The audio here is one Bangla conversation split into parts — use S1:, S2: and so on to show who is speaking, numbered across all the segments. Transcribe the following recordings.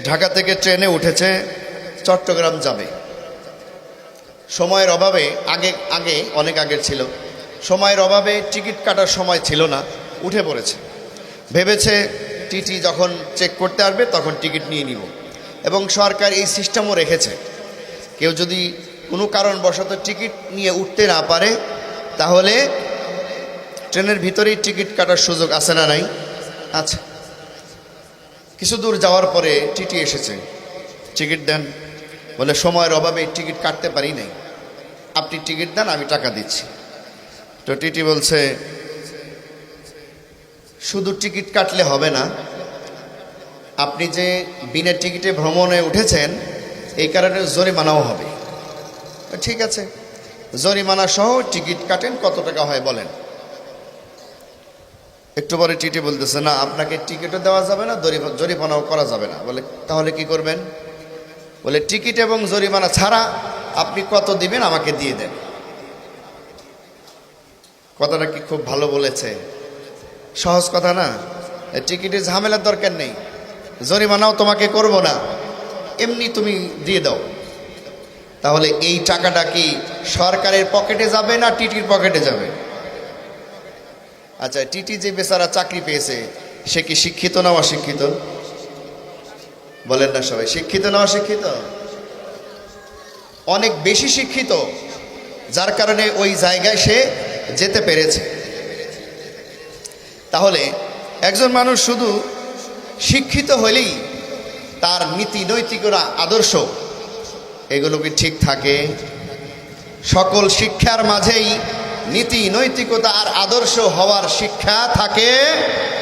S1: ঢাকা থেকে ট্রেনে উঠেছে, চট্টগ্রাম যাবে। সময়ের অভাবে আগে অনেক আগের ছিল, সময়ের অভাবে টিকিট কাটার সময় ছিল না, উঠে পড়েছে। ভেবেছে টিটি যখন চেক করতে আসবে তখন টিকিট নিয়ে নিব। এবং সরকার এই সিস্টেমও রেখেছে, কেউ যদি কোনো কারণবশত টিকিট নিয়ে উঠতে না পারে তাহলে ট্রেনের ভিতরেই টিকিট কাটার সুযোগ আছে না নাই? আচ্ছা, কিছু দূর যাওয়ার পরে টিটি এসেছে, টিকিট দেন। বলে সময়ের অভাবে টিকিট কাটতে পারি নাই, আপনি টিকিট দেন, আমি টাকা দিচ্ছি। তো টিটি বলছে শুধু টিকিট কাটলে হবে না, আপনি যে বিনা টিকিটে ভ্রমণে উঠেছেন এই কারণে জরিমানাও হবে। ঠিক আছে, জরিমানা সহ টিকিট কাটেন, কত টাকা হয় বলেন। একটু পরে টিটি বলতেছে না, আপনাকে টিকিটও দেওয়া যাবে না, জরিমানাও করা যাবে না। বলে তাহলে কি করবেন? বলে টিকিট এবং জরিমানা ছাড়া আপনি কত দিবেন আমাকে দিয়ে দেন। কথাটা কি খুব ভালো বলেছে? সহজ কথা না? টিকিটে ঝামেলার দরকার নেই, জরিমানাও তোমাকে করব না, এমনি তুমি দিয়ে দাও। তাহলে এই টাকাটা কি সরকারের পকেটে যাবে না টিটির পকেটে যাবে? আচ্ছা, টিটি যে বেচারা চাকরি পেয়েছে সে কি শিক্ষিত না অশিক্ষিত? বলেন না সবাই, শিক্ষিত না অশিক্ষিত? অনেক বেশি শিক্ষিত, যার কারণে ওই জায়গায় সে যেতে পেরেছে। তাহলে একজন মানুষ শুধু শিক্ষিত হলেই তার নীতি নৈতিকতা আদর্শ এগুলো কি ঠিক থাকে? সকল শিক্ষার মাঝেই নীতি নৈতিকতা আর আদর্শ হওয়ার শিক্ষা থাকে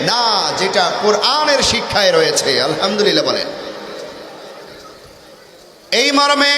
S1: না, যেটা কোরআনের শিক্ষায় রয়েছে। আলহামদুলিল্লাহ বলেন। এই মর্মে